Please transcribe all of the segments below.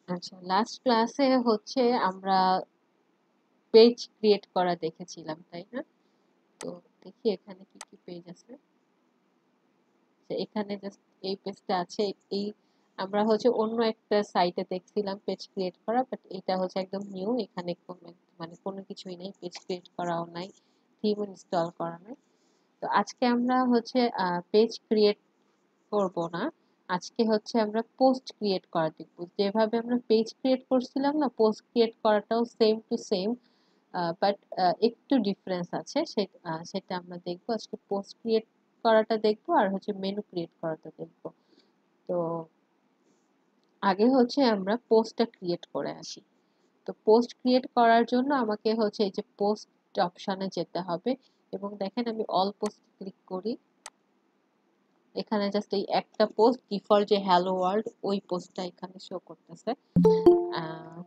আচ্ছা, লাস্ট ক্লাসে হচ্ছে আমরা পেজ ক্রিয়েট করা দেখেছিলাম, তাই না? তো দেখি এখানে কি কি পেজ আছে। এখানে জাস্ট এই পেজটা আছে। এই আমরা হচ্ছে অন্য একটা সাইটে দেখছিলাম পেজ ক্রিয়েট করা, বাট এটা হচ্ছে একদম নিউ। এখানে কোনো মানে কোনো কিছুই নেই, পেজ ক্রিয়েট করাও নাই, থিম ইনস্টল করা নাই। তো আজকে আমরা হচ্ছে পেজ ক্রিয়েট করব না, আজকে হচ্ছে আমরা পোস্ট ক্রিয়েট করা দেখব। যেভাবে আমরা পেজ ক্রিয়েট করছিলাম না, পোস্ট ক্রিয়েট করাটাও সেম টু সেম, বাট একটু ডিফারেন্স আছে। সেটা আমরা দেখবো আজকে। পোস্ট ক্রিয়েট করাটা দেখবো আর হচ্ছে মেনু ক্রিয়েট করাটা দেখবো। তো আগে হচ্ছে আমরা পোস্টটা ক্রিয়েট করে আসি। তো পোস্ট ক্রিয়েট করার জন্য আমাকে হচ্ছে এই যে পোস্ট অপশনে যেতে হবে, এবং দেখেন আমি অল পোস্ট ক্লিক করি। এখানে জাস্ট এই একটা পোস্ট, ডিফল্ট যে হ্যালো ওয়ার্ল্ড, ওই পোস্টটা এখানে শো করতেছে। আহ,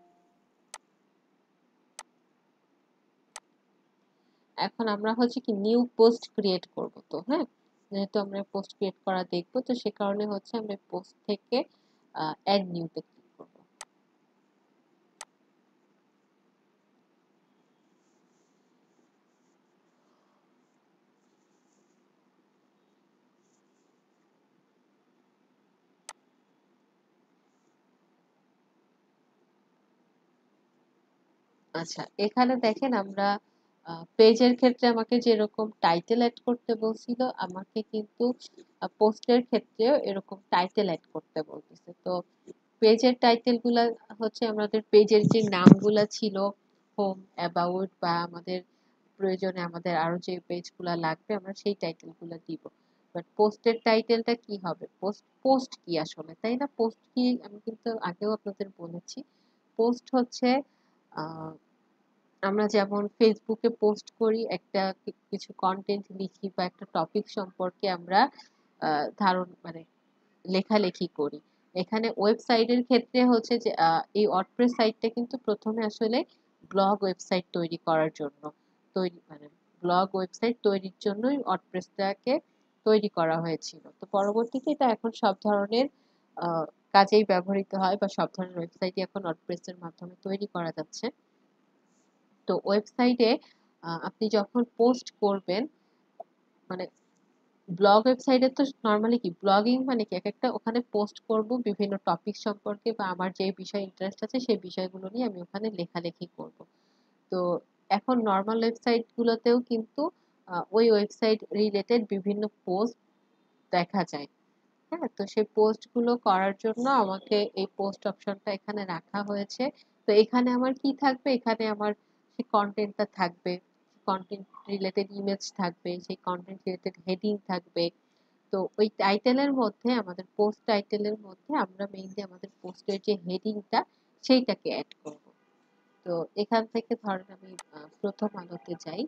এখন আমরা হচ্ছে কি নিউ পোস্ট ক্রিয়েট করব। তো হ্যাঁ, যেহেতু আমরা পোস্ট ক্রিয়েট করা দেখবো, তো সে কারণে হচ্ছে আমরা পোস্ট থেকে অ্যাড নিউতে ক্লিক করব। আচ্ছা, এখানে দেখেন আমরা পেজের ক্ষেত্রে আমাকে যেরকম টাইটেল অ্যাড করতে বলছিল, আমাকে কিন্তু পোস্টের ক্ষেত্রেও এরকম টাইটেল অ্যাড করতে বলতেছে। তো পেজের টাইটেল গুলা হচ্ছে আমাদের পেজের যে নামগুলা ছিল, হোম, অ্যাবাউট, বা আমাদের প্রয়োজনে আমাদের আরো যে পেজগুলা লাগবে আমরা সেই টাইটেল গুলা দিব। বাট পোস্টের টাইটেলটা কি হবে? পোস্ট পোস্ট কি আসলে, তাই না? পোস্ট কি আমি কিন্তু আগেও আপনাদের বলেছি। পোস্ট হচ্ছে আহ আমরা যেমন ফেসবুকে পোস্ট করি, একটা কিছু কন্টেন্ট লিখি বা একটা টপিক সম্পর্কে আমরা ধারণ মানে লেখালেখি করি। এখানে ওয়েবসাইটের ক্ষেত্রে হচ্ছে যে এই ওয়ার্ডপ্রেস সাইটটা কিন্তু প্রথমে আসলে ব্লগ ওয়েবসাইট তৈরি করার জন্য তৈরি, মানে ব্লগ ওয়েবসাইট তৈরির জন্যই ওয়ার্ডপ্রেসটাকে তৈরি করা হয়েছিল। তো পরবর্তীতে এটা এখন সব ধরনের আহ, কাজেই ব্যবহৃত হয়, বা সব ধরনের ওয়েবসাইটই এখন ওয়ার্ডপ্রেসের মাধ্যমে তৈরি করা যাচ্ছে। তো ওয়েবসাইটে আপনি যখন পোস্ট করবেন, মানে ব্লগ ওয়েবসাইটে তো নরমালি কি ব্লগিং মানে কি, এক একটা ওখানে পোস্ট করব বিভিন্ন টপিক সম্পর্কে, বা আমার যে বিষয়ে ইন্টারেস্ট আছে সেই বিষয়গুলো নিয়ে আমি ওখানে লেখালেখি করব। তো এখন নর্মাল ওয়েবসাইট গুলোতেও কিন্তু ওই ওয়েবসাইট রিলেটেড বিভিন্ন পোস্ট দেখা যায়। হ্যাঁ, তো সেই পোস্ট গুলো করার জন্য আমাকে এই পোস্ট অপশনটা এখানে রাখা হয়েছে। তো এখানে আমার কি থাকবে? এখানে আমার সেই কন্টেন্টটা থাকবে, কন্টেন্ট রিলেটেড ইমেজ থাকবে, সেই কন্টেন্ট রিলেটেড হেডিং থাকবে। তো ওই টাইটেলের মধ্যে, আমাদের পোস্ট টাইটেলের মধ্যে আমরা মেইনলি আমাদের পোস্টের যে হেডিংটা সেইটাকে অ্যাড করব। তো এখান থেকে ধরেন আমি প্রথম আলোতে যাই।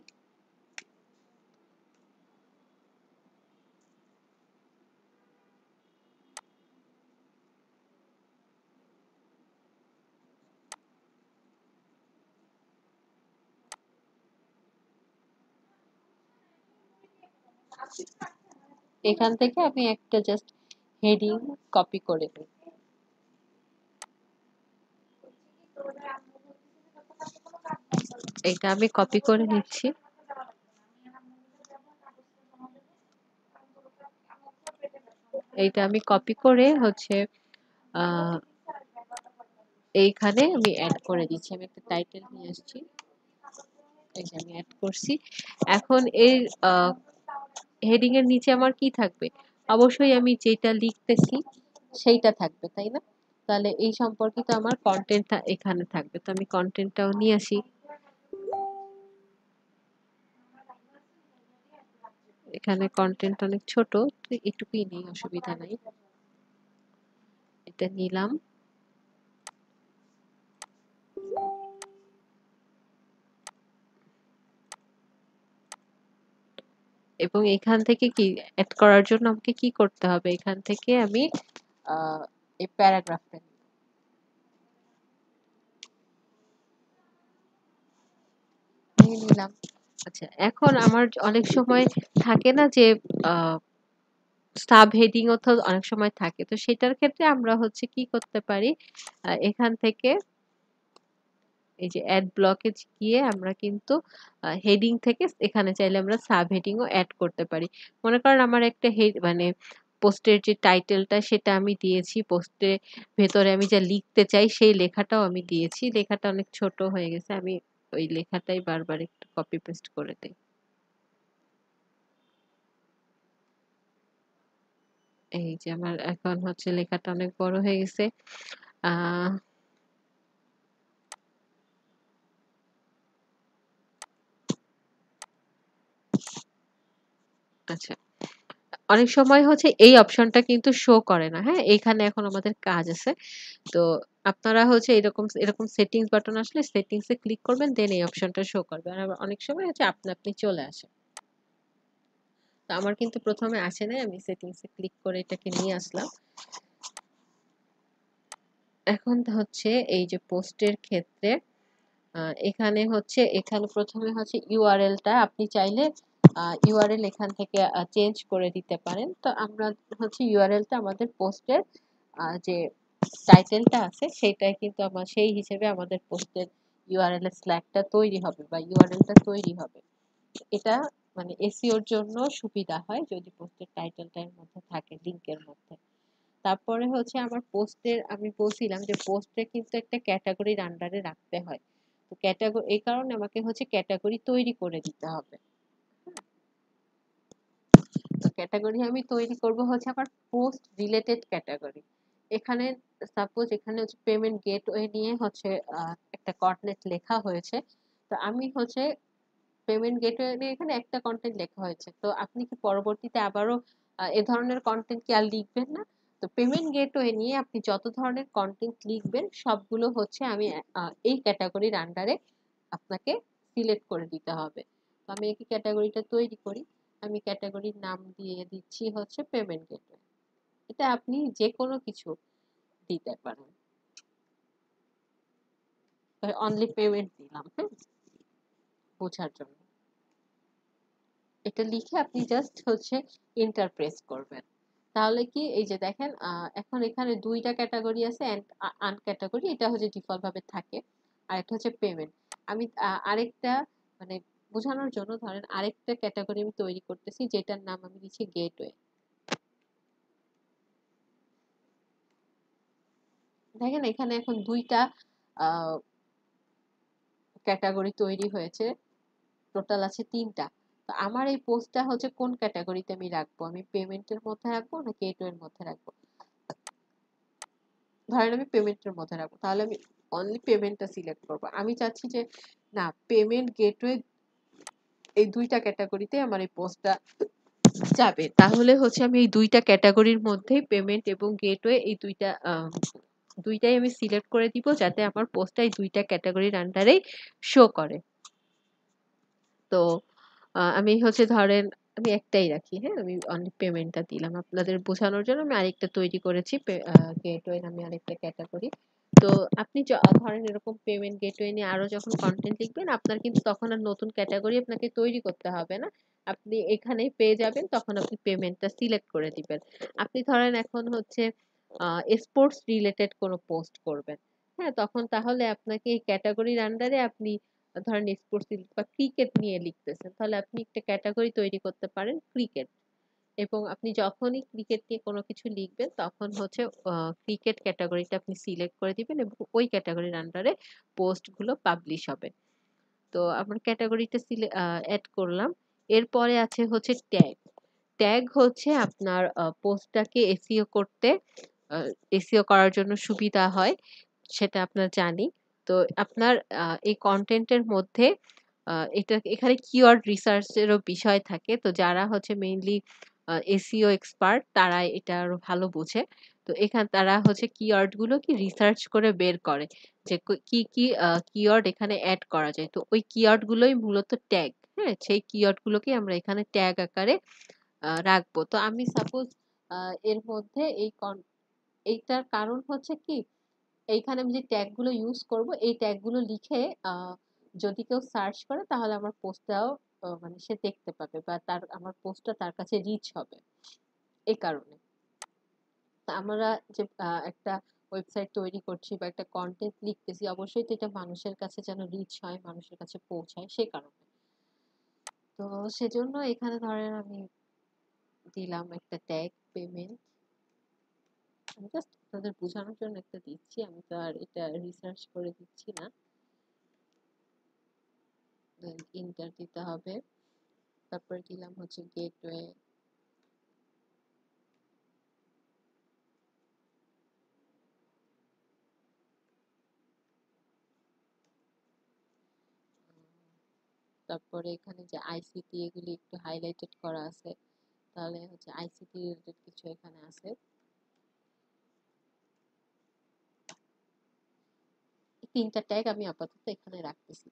এখান থেকে আমি একটা জাস্ট হেডিং কপি করে নিই। এটা আমি কপি করে নিচ্ছি। এইটা আমি কপি করে হচ্ছে আহ এইখানে আমি অ্যাড করে দিচ্ছি। আমি একটা টাইটেল নিয়ে আসছি, এই যে আমি অ্যাড করছি। এখন এর হেডিং এর নিচে আমার কি থাকবে? অবশ্যই আমি যেটা লিখতেছি সেইটা থাকবে, তাই না? তাহলে এই সম্পর্কিত আমার কন্টেন্টটা এখানে থাকবে। তো আমি কন্টেন্টটাও নিয়ে আসি। এখানে কন্টেন্ট অনেক ছোট, তো এটুকুই নেই, অসুবিধা নাই। এটা নিলাম। এবং এখান থেকে কি এড করার জন্য আমাকে কি করতে হবে? এখান থেকে আমি এই প্যারাগ্রাফটা নিয়ে নিলাম। আচ্ছা, এখন আমার অনেক সময় থাকে না যে সাব হেডিংও তো অনেক সময় থাকে। তো সেটার ক্ষেত্রে আমরা হচ্ছে কি করতে পারি, এখান থেকে এই যে অ্যাড ব্লকে গিয়ে আমরা কিন্তু হেডিং থেকে এখানে চাইলে আমরা সাব হেডিংও অ্যাড করতে পারি। মনে করেন আমার একটা মানে পোস্টের যে টাইটেলটা সেটা আমি দিয়েছি, পোস্টের ভেতরে আমি যা লিখতে চাই সেই লেখাটাও আমি দিয়েছি। লেখাটা অনেক ছোট হয়ে গেছে, আমি ওই লেখাটাই বারবার একটু কপি পেস্ট করে দিই। এই যে আমার এখন হচ্ছে লেখাটা অনেক বড় হয়ে গেছে। আহ আচ্ছা, অনেক সময় হচ্ছে এই অপশনটা কিন্তু শো করে না। হ্যাঁ, এইখানে এখন আমাদের কাজ আছে। তো আপনারা হচ্ছে এরকম এরকম সেটিংস বাটন আসলে সেটিংস এ ক্লিক করবেন, দেন এই অপশনটা শো করবে। আর আবার অনেক সময় হচ্ছে আপনা আপনি চলে আসে। তো আমার কিন্তু প্রথমে আসে নাই, আমি সেটিংস এ ক্লিক করে এটাকে নিয়ে আসলাম। এখন হচ্ছে এই যে পোস্টের ক্ষেত্রে এখানে হচ্ছে এখানে প্রথমে হচ্ছে ইউআরএলটা আপনি চাইলে ইউআরএল এখান থেকে চেঞ্জ করে দিতে পারেন। তো আমরা হচ্ছে ইউআরএলটা আমাদের পোস্টের যে টাইটেলটা আছে সেটাই কিন্তু আমার সেই হিসেবে আমাদের পোস্টের ইউআরএল এর স্ল্যাগটা তৈরি হবে বা ইউআরএলটা তৈরি হবে। এটা মানে এসইওর জন্য সুবিধা হয় যদি পোস্টের টাইটেলটা এর মধ্যে থাকে, লিংকের মধ্যে। তারপরে হচ্ছে আমার পোস্টের আমি বলছিলাম যে পোস্টে কিন্তু একটা ক্যাটাগরির আন্ডারে রাখতে হয়। তো ক্যাটাগরি এই কারণে আমাকে হচ্ছে ক্যাটাগরি তৈরি করে দিতে হবে। তো ক্যাটাগরি আমি তৈরি করব হচ্ছে আমার পোস্ট রিলেটেড ক্যাটাগরি। এখানে সাপোজ এখানে হচ্ছে পেমেন্ট গেটওয়ে নিয়ে হচ্ছে একটা কন্টেন্ট লেখা হয়েছে। তো আমি হচ্ছে পেমেন্ট গেটওয়ে নিয়ে এখানে একটা কন্টেন্ট লেখা হয়েছে। তো আপনি কি পরবর্তীতে আবারও এ ধরনের কন্টেন্ট কি আর লিখবেন না? তো পেমেন্ট গেটওয়ে নিয়ে আপনি যত ধরনের কন্টেন্ট লিখবেন সবগুলো হচ্ছে আমি এই ক্যাটাগরির আন্ডারে আপনাকে সিলেক্ট করে দিতে হবে। তো আমি এই ক্যাটাগরিটা তৈরি করি। আমি ক্যাটাগরির নাম দিয়ে দিচ্ছি হচ্ছে পেমেন্ট গেটওয়ে। এটা আপনি যে কোনো কিছু দিতে পারেন। অনলি পেমেন্ট দিলাম, হ্যাঁ, বোঝার জন্য। এটা লিখে আপনি জাস্ট হচ্ছে এন্টার প্রেস করবেন। তাহলে কি এই যে দেখেন এখন এখানে দুইটা ক্যাটাগরি আছে, এন্ড আন ক্যাটাগরি, এটা হচ্ছে ডিফল্ট ভাবে থাকে। আর একটা হচ্ছে পেমেন্ট। আমি আরেকটা মানে বোঝানোর জন্য ধরেন আরেকটা ক্যাটাগরি আমি তৈরি করতেছি যেটার নাম আমি দিচ্ছি গেটওয়ে। দেখেন এখানে এখন দুইটা ক্যাটাগরি তৈরি হয়েছে, টোটাল আছে তিনটা। তো আমার এই পোস্টটা হচ্ছে কোন ক্যাটাগরিতে আমি রাখবো, আমি পেমেন্টের মধ্যে রাখবো না গেটওয়ের মধ্যে রাখবো? ধরেন আমি পেমেন্টের মধ্যে রাখবো, তাহলে আমি অনলি পেমেন্টটা সিলেক্ট করবো। আমি চাচ্ছি যে না, পেমেন্ট গেটওয়ে এই দুইটা ক্যাটাগরিতে আমার এই পোস্টটা যাবে, তাহলে হচ্ছে আমি এই দুইটা ক্যাটাগরির মধ্যেই পেমেন্ট এবং গেটওয়ে এই দুইটাই আমি সিলেক্ট করে দিব যাতে আমার পোস্টটা এই দুইটা ক্যাটাগরির আন্ডারেই শো করে। তো আমি হচ্ছে ধরেন আমি একটাই রাখি, হ্যাঁ, আমি অনলি পেমেন্টটা দিলাম আপনাদের বোঝানোর জন্য। আমি আরেকটা তৈরি করেছি গেটওয়ে নামে আরেকটা ক্যাটাগরি। তো আপনি ধরেন এরকম পেমেন্ট গেটওয়ে নিয়ে আরো যখন কন্টেন্ট লিখবেন আপনার কিন্তু তখন আর নতুন ক্যাটাগরি আপনাকে তৈরি করতে হবে না, আপনি এখানেই পেয়ে যাবেন, তখন আপনি পেমেন্টটা সিলেক্ট করে দিবেন। আপনি ধরেন এখন হচ্ছে স্পোর্টস রিলেটেড কোনো পোস্ট করবেন, হ্যাঁ, তখন তাহলে আপনাকে এই ক্যাটাগরির আন্ডারে আপনি ধরেন স্পোর্টস বা ক্রিকেট নিয়ে লিখতেছেন, তাহলে আপনি একটা ক্যাটাগরি তৈরি করতে পারেন ক্রিকেট। এবং আপনি যখনই ক্রিকেট নিয়ে কোনো কিছু লিখবেন তখন হচ্ছে ক্রিকেট ক্যাটাগরিটা আপনি সিলেক্ট করে দিবেন এবং ওই ক্যাটাগরির আন্ডারে পোস্ট গুলো পাবলিশ হবে। তো আমার ক্যাটাগরিটা অ্যাড করলাম। এরপরে আছে হচ্ছে ট্যাগ। ট্যাগ হচ্ছে আপনার পোস্টটাকে এসইও করতে, এসইও করার জন্য সুবিধা হয়, সেটা আপনার জানি। তো আপনার এই কনটেন্টের মধ্যে এটা এখানে কিওয়ার্ড রিসার্চ এরও বিষয় থাকে। তো যারা হচ্ছে মেইনলি এসইও এক্সপার্ট তারা এটা আরো ভালো বোঝে। তো তারা হচ্ছে কিওয়ার্ড গুলো কি রিসার্চ করে বের করে যে কি কিওয়ার্ড এখানে এড করা যায়। তো ওই কিওয়ার্ড গুলোই মূলত ট্যাগ। হ্যাঁ, সেই কিওয়ার্ড গুলোকে আমরা এখানে ট্যাগ আকারে রাখবো। তো আমি সাপোজ এর মধ্যে এইটার কারণ হচ্ছে কি, এইখানে আমি যে ট্যাগ গুলো ইউজ করব এই ট্যাগ গুলো লিখে যদি কেউ সার্চ করে তাহলে আমার পোস্টটাও মানে সে দেখতে পাবে বা তার আমার পোস্টটা তার কাছে রিচ হবে। এই কারণে আমরা যে একটা ওয়েবসাইট তৈরি করছি বা একটা কন্টেন্ট লিখতেছি, অবশ্যই তো এটা মানুষের কাছে যেন রিচ হয়, মানুষের কাছে পৌঁছায়, সেই কারণে। তো সেজন্য এখানে ধরেন আমি দিলাম একটা ট্যাগ পেমেন্ট। আমি জাস্ট আপনাদের বোঝানোর জন্য একটা দিচ্ছি, আমি তো আর এটা রিসার্চ করে দিচ্ছি না। ইন্টার দিতে হবে, তারপর দিলাম হচ্ছে গেটওয়ে। তারপরে এখানে যে আইসিটি এগুলি একটু হাইলাইটেড করা আছে, তাহলে হচ্ছে আইসিটি রিলেটেড কিছু এখানে আছে। তিনটা ট্যাগ আমি আপাতত এখানে রাখতেছি।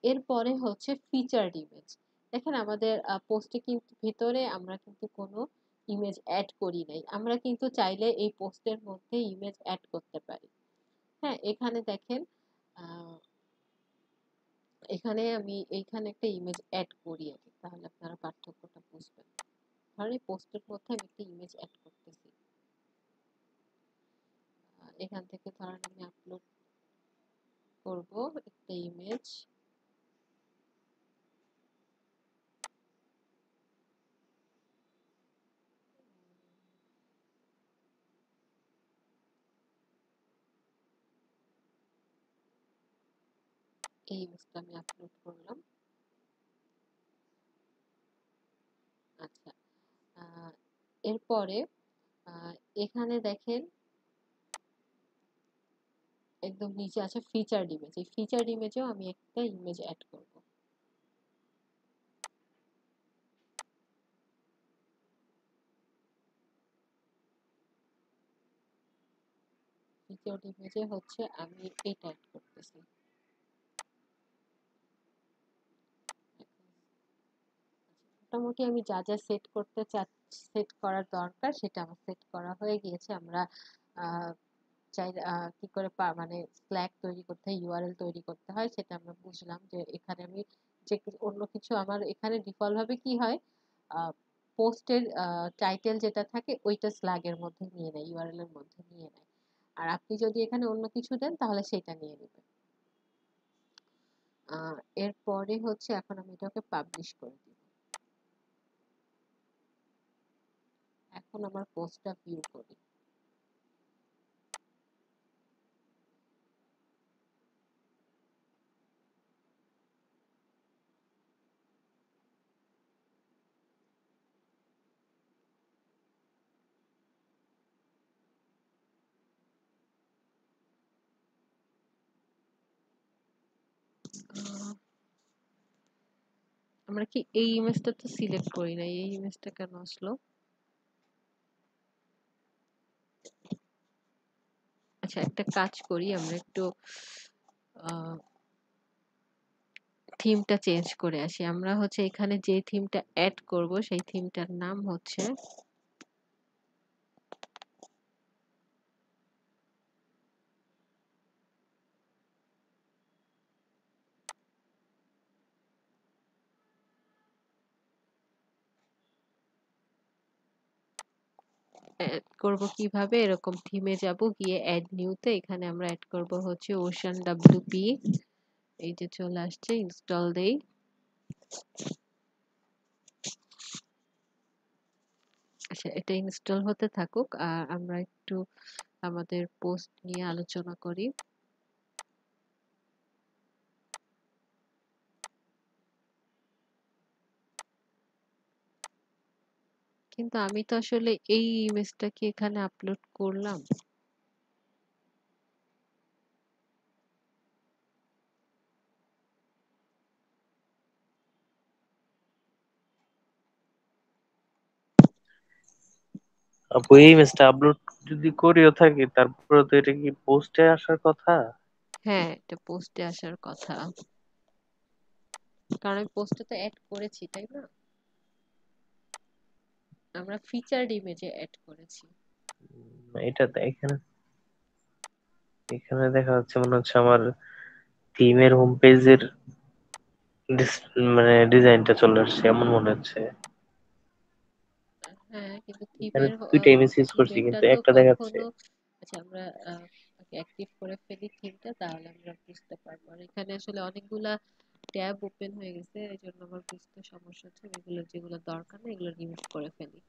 এরপরে হচ্ছে ফিচারড ইমেজ। দেখেন আমাদের পোস্টে কিন্তু ভিতরে আমরা কিন্তু কোনো ইমেজ অ্যাড করি নাই, আমরা কিন্তু চাইলে এই পোস্টের মধ্যে ইমেজ অ্যাড করতে পারি। হ্যাঁ, এখানে দেখেন এখানে আমি এইখানে একটা ইমেজ অ্যাড করি আগে, তাহলে আপনারা পার্থক্যটা বুঝবেন। ধরেন এই পোস্টের মধ্যে আমি একটা ইমেজ অ্যাড করতেছি, এখান থেকে ধরেন আমি আপলোড করব একটা ইমেজ। এই ইমেজটা আমি আপলোড করলাম। আচ্ছা, এরপরে এখানে দেখেন একদম নিচে আছে ফিচারড ইমেজ, এই ফিচারড ইমেজেও আমি একটা ইমেজ অ্যাড করব। ফিচারড ইমেজে হচ্ছে আমি এটা অ্যাড করতেছি। মোটামুটি আমি যা যা সেট করতে চাচ্ছি, সেট করার দরকার সেটা আমার সেট করা হয়ে গিয়েছে। আমরা চাই কি করে মানে স্ল্যাক তৈরি করতে হয়, ইউআরএল তৈরি করতে হয়, সেটা আমরা বুঝলাম। যে এখানে আমি যে অন্য কিছু আমার এখানে ডিফল্ট ভাবে কি হয়, পোস্টের টাইটেল যেটা থাকে ওইটা স্ল্যাগের মধ্যে নিয়ে নেয়, ইউআরএল এর মধ্যে নিয়ে নেয়। আর আপনি যদি এখানে অন্য কিছু দেন তাহলে সেটা নিয়ে নেবে। এরপরে হচ্ছে এখন আমি এটাকে পাবলিশ করে দিব। এখন আমার পোস্টটা ভিউ করি। আহ, আমরা কি এই ইমেজটা তো সিলেক্ট করি না, এই ইমেজটা কেন আসলো? আচ্ছা, একটা কাজ করি, আমরা একটু থিমটা চেঞ্জ করে আসি। আমরা হচ্ছে এখানে যে থিমটা অ্যাড করব সেই থিমটার নাম হচ্ছে অ্যাড করব কিভাবে, এরকম থিমে যাব, গিয়ে অ্যাড নিউতে এখানে আমরা অ্যাড করব হচ্ছে ওশান ডব্লিউপি। এই যে চলে আসছে, ইনস্টল দেই। আচ্ছা, এটা ইনস্টল হতে থাকুক আর আমরা একটু আমাদের পোস্ট নিয়ে আলোচনা করি। কিন্তু আমি তো আসলে এই ইমেজটা কি এখানে আপলোড করলাম? আপু এই ইমেজটা আপলোড যদি করিও থাকি, তারপরে তো এটা কি পোস্টে আসার কথা? হ্যাঁ, এটা পোস্টে আসার কথা, কারণ আমি পোস্টে তো অ্যাড করেছি, তাই না? আমরা ফিচারড ইমেজে অ্যাড করেছি। এটা এখানে এখানে দেখা যাচ্ছে মনে হচ্ছে আমার থিমের হোম পেজের মানে ডিজাইনটা চলে আসছে এমন মনে হচ্ছে। হ্যাঁ, কিন্তু এখানে তো দুইটা ইমেজ ইউজ করছি, থিমেরটা কিন্তু তো একটা দেখাচ্ছে। কখনো, আচ্ছা আমরা অ্যাক্টিভ করে ফেলি থিমটা, তাহলে আমরা বুঝতে পারবো। আর এখানে আসলে অনেকগুলা ট্যাব ওপেন হয়ে গেছে, এই জন্য আমার বুঝতে সমস্যা হচ্ছে। আমি এগুলো যেগুলো দরকার না এগুলো রিমুভ করে ফেলি।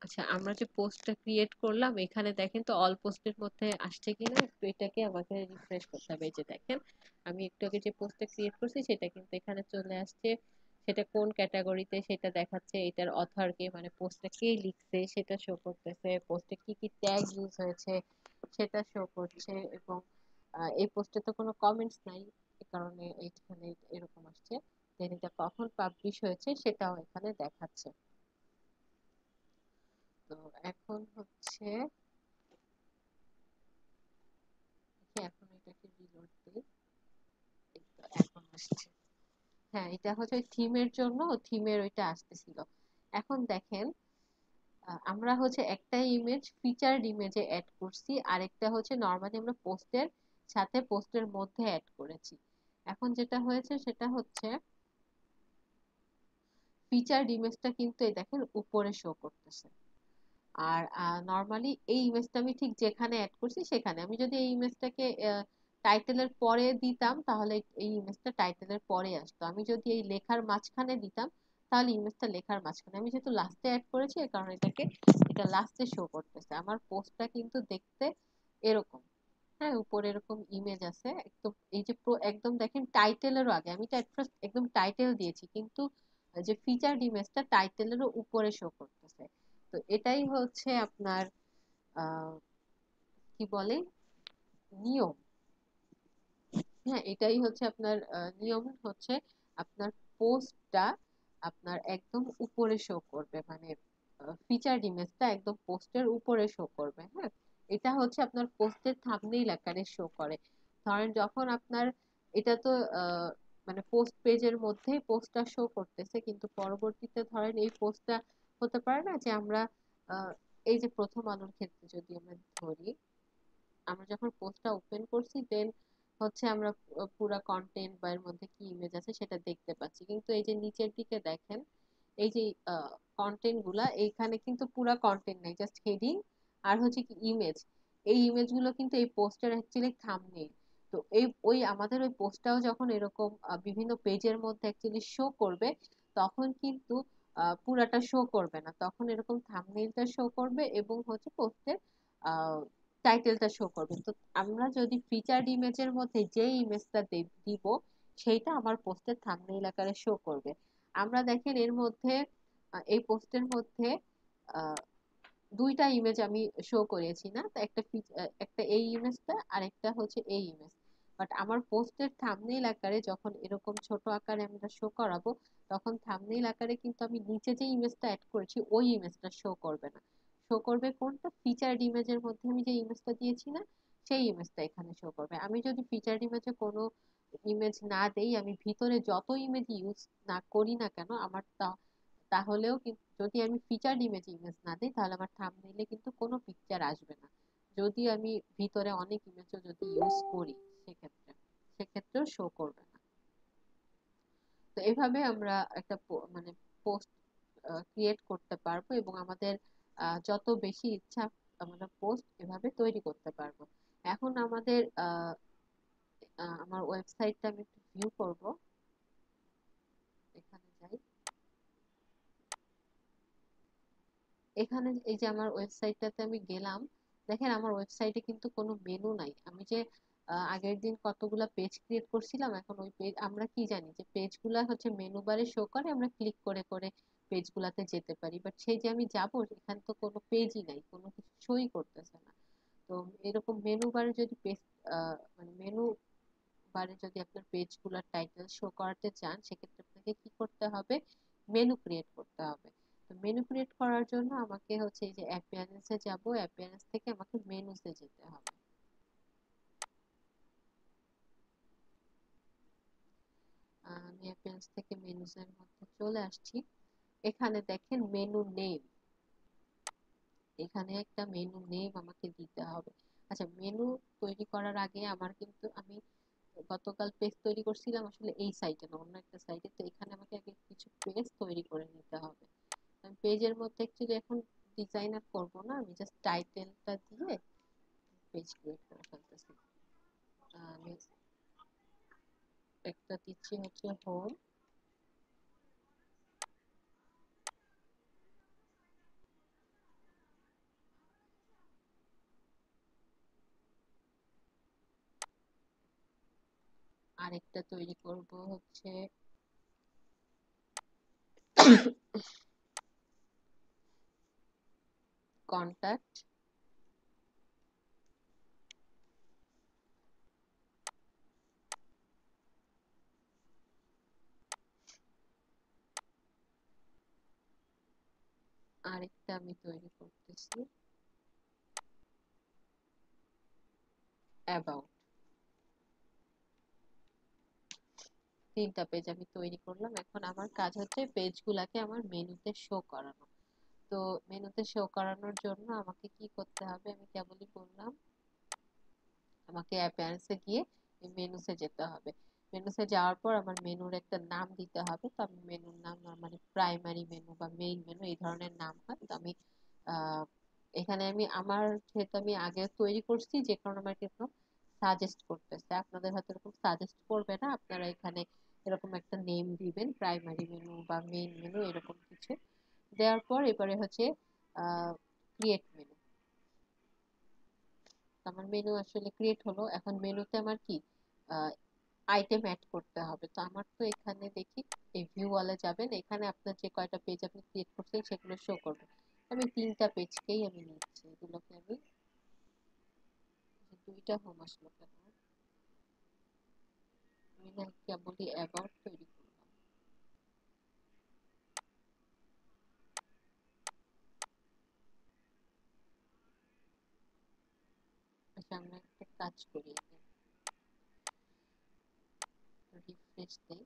আচ্ছা, আমরা যে পোস্টটা ক্রিয়েট করলাম এখানে দেখেন তো অল পোস্টের মধ্যে আসছে কিনা, একটু এটাকে আমাকে রিফ্রেশ করতে হবে। এই যে দেখেন আমি একটু আগে যে পোস্টটা ক্রিয়েট করছি সেটা কিন্তু এখানে চলে আসছে, সেটা কোন ক্যাটাগরিতে সেটা দেখাচ্ছে, এটার অথর কে, মানে পোস্টটা কে লিখছে সেটা শো করতেছে, পোস্টে কি কি ট্যাগ ইউজ হয়েছে সেটা শো করছে, এবং এই পোস্টে তো কোনো কমেন্টস নাই, এই কারণে এইখানে এরকম আসছে। দেন এটা কখন পাবলিশ হয়েছে সেটাও এখানে দেখাচ্ছে। তো এখন হচ্ছে এখন এটাকে রিলোড দিই। এই তো এখন আসছে। হ্যাঁ, এটা হচ্ছে থিমের জন্য, থিমের ওইটা আসতেছিল। এখন দেখেন আমরা হচ্ছে একটা ইমেজ ফিচারড ইমেজে অ্যাড করছি, আরেকটা হচ্ছে নরমালি আমরা পোস্টের সাথে পোস্টের মধ্যে অ্যাড করেছি। এখন যেটা হয়েছে সেটা হচ্ছে ফিচারড ইমেজটা কিন্তু এই দেখেন উপরে শো করতেছে। আর নর্মালি এই ইমেজটা আমি ঠিক যেখানে অ্যাড করছি সেখানে, আমি যদি এই ইমেজটাকে টাইটেলের পরে দিতাম তাহলে এই ইমেজটা টাইটেলের পরে আসতো, আমি যদি এই লেখার মাঝখানে দিতাম তাহলে ইমেজটা লেখার মাঝখানে, আমি যেহেতু লাস্টে অ্যাড করেছি এই কারণে এটা লাস্টে শো করতেছে। আমার পোস্টটা কিন্তু দেখতে এরকম, হ্যাঁ উপরে এরকম ইমেজ আছে একদম। এই যে একদম দেখেন টাইটেলেরও আগে, আমি তো একদম টাইটেল দিয়েছি কিন্তু যে ফিচারড ইমেজটা টাইটেলেরও উপরে শো করতেছে। তো এটাই হচ্ছে আপনার আহ কি বলে নিয়ম। হ্যাঁ, এটাই হচ্ছে আপনার নিয়ম হচ্ছে আপনার পোস্টটা আপনার একদম উপরে শো করবে, মানে ফিচারড ইমেজটা একদম পোস্টের উপরে শো করবে। হ্যাঁ, এটা হচ্ছে আপনার পোস্টের থাম্বনেইল আকারে শো করে। ধরেন যখন আপনার এটা তো আহ, মানে পোস্ট পেজের মধ্যেই পোস্টটা শো করতেছে, কিন্তু পরবর্তীতে ধরেন এই পোস্টটা হতে পারে না যে আমরা আহ, এই যে প্রথম আলোর ক্ষেত্রে যদি আমরা ধরি, আমরা যখন পোস্টটা ওপেন করছি দেন হচ্ছে আমরা পুরা কন্টেন্ট বা এর মধ্যে কি ইমেজ আছে সেটা দেখতে পাচ্ছি, কিন্তু এই যে নিচের দিকে দেখেন এই যে কন্টেন্ট গুলা, এইখানে কিন্তু পুরা কন্টেন্ট নেই, জাস্ট হেডিং আর হচ্ছে কি ইমেজ। এই ইমেজ গুলো কিন্তু এই পোস্টের অ্যাকচুয়ালি থাম্বনেইল। তো এই ওই আমাদের ওই পোস্টটাও যখন এরকম বিভিন্ন পেজের মধ্যে অ্যাকচুয়ালি শো করবে, তখন কিন্তু পুরাটা শো করবে না, তখন এরকম থাম্বনেইলটা শো করবে এবং হচ্ছে পোস্টের টাইটেলটা শো করবে। তো আমরা যদি ফিচার্ড ইমেজের মধ্যে যে ইমেজটা দিব সেইটা আমার পোস্টের থাম্বনেইল আকারে শো করবে। আমরা দেখেন এর মধ্যে এই পোস্টের মধ্যে আহ, দুইটা ইমেজ আমি শো করেছি না, তো একটা এই ইমেজটা আর একটা হচ্ছে এই ইমেজ। বাট আমার পোস্টের থাম্বনেইল আকারে যখন এরকম ছোট আকারে আমরা শো করাবো, তখন থাম্বনেইল আকারে কিন্তু আমি নিচে যে ইমেজটা অ্যাড করেছি ওই ইমেজটা শো করবে না। শো করবে কোনটা, ফিচার্ড ইমেজের মধ্যে আমি যে ইমেজটা দিয়েছি না সেই ইমেজটা এখানে শো করবে। আমি যদি ফিচার্ড ইমেজে কোনো ইমেজ না দেই, আমি ভিতরে যত ইমেজ ইউজ না করি না কেন আমার তাহলেও কিন্তু যদি আমি ফিচার্ড ইমেজ না দিই তাহলে আমার থাম্বনেইলে কিন্তু কোনো পিকচার আসবে না। যদি আমি ভিতরে অনেক ইমেজও যদি ইউজ করি সেক্ষেত্রেও শো করবে না। তো এভাবে আমরা একটা মানে পোস্ট ক্রিয়েট করতে পারবো এবং আমাদের যত বেশি ইচ্ছা আমরা পোস্ট এভাবে তৈরি করতে পারবো। এখন আমাদের আমার ওয়েবসাইটটা আমি একটু ভিউ করব, এখানে যাই। এখানে এই যে আমার ওয়েবসাইটটাতে আমি গেলাম, দেখেন আমার ওয়েবসাইটে কিন্তু কোনো মেনু নাই। আমি যে আগের দিন কতগুলা পেজ ক্রিয়েট করছিলাম, এখন ওই পেজ আমরা কি জানি যে পেজগুলা হচ্ছে মেনু বারে শো করে, আমরা ক্লিক করে করে পেজগুলাতে যেতে পারি, বাট সেই যে আমি যাব এখানে তো কোনো পেজই নাই, কোনো কিছু শোই করতেছে না। তো এরকম মেনু বারে যদি পেজ মানে মেনু বারে যদি আপনার পেজগুলোর টাইটেল শো করাতে চান সেক্ষেত্রে আপনাকে কি করতে হবে, মেনু ক্রিয়েট করতে হবে। তো মেনু ক্রিয়েট করার জন্য আমাকে হচ্ছে এই যে অ্যাপিয়ারেন্সে যাব, অ্যাপিয়ারেন্স থেকে আমাকে মেনুতে যেতে হবে। আমি অ্যাপিয়ারেন্স থেকে মেনুস এর মধ্যে চলে আসছি। এখানে দেখেন মেনু নেম, এখানে একটা মেনু নেম আমাকে দিতে হবে। আচ্ছা, মেনু তৈরি করার আগে আমার কিন্তু আমি গতকাল পেজ তৈরি করছিলাম আসলে এই সাইটে না, অন্য একটা সাইটে। তো এখানে আমাকে আগে কিছু পেজ তৈরি করে নিতে হবে। আমি পেজের মধ্যে অ্যাকচুয়ালি এখন ডিজাইনার করব না, আমি জাস্ট টাইটেলটা দিয়ে পেজ ক্রিয়েট করে ফেলতেছি। আমি একটা দিচ্ছি হচ্ছে হোম, আরেকটা তৈরি করব হচ্ছে কন্টাক্ট, আরেকটা আমি তৈরি করতেছি অ্যাবাউট। তিনটা পেজ আমি তৈরি করলাম। এখন আমার কাজ হচ্ছে পেজগুলাকে আমার মেনুতে শো করানো। তো মেনুতে শো করানোর জন্য আমাকে কি করতে হবে, আমি কেবলই বললাম আমাকে অ্যাপিয়ারেন্সে গিয়ে মেনুসে যেতে হবে। মেনুসে যাওয়ার পর আমার মেনুর একটা নাম দিতে হবে। তো আমি মেনুর নাম মানে প্রাইমারি মেনু বা মেইন মেনু এই ধরনের নাম হয়। তো আমি আহ, এখানে আমি আমার যেহেতু আমি আগে তৈরি করছি যে কারণে আমার কিন্তু সাজেস্ট করতেছে, আপনাদের হয়তো এরকম সাজেস্ট করবে না। আপনারা এখানে এরকম একটা নেম দিবেন, প্রাইমারি মেনু বা মেইন মেনু এরকম কিছু দেওয়ার পর এবারে হচ্ছে ক্রিয়েট মেনু। আমার মেনু আসলে ক্রিয়েট হলো। এখন মেনুতে আমার কি আইটেম অ্যাড করতে হবে। তো আমার তো এখানে দেখি এই ভিউ ওয়ালে যাবেন, এখানে আপনার যে কয়টা পেজ আপনি ক্রিয়েট করছেন সেগুলো শো করবে। আমি তিনটা পেজকেই আমি নিচ্ছি, এগুলোকে আমি দুইটা হোম আসলো কেন, আমি না কেবলই অ্যাবাউট তৈরি করলাম। আচ্ছা, আমরা একটা কাজ করি, রিফ্রেশ দেই।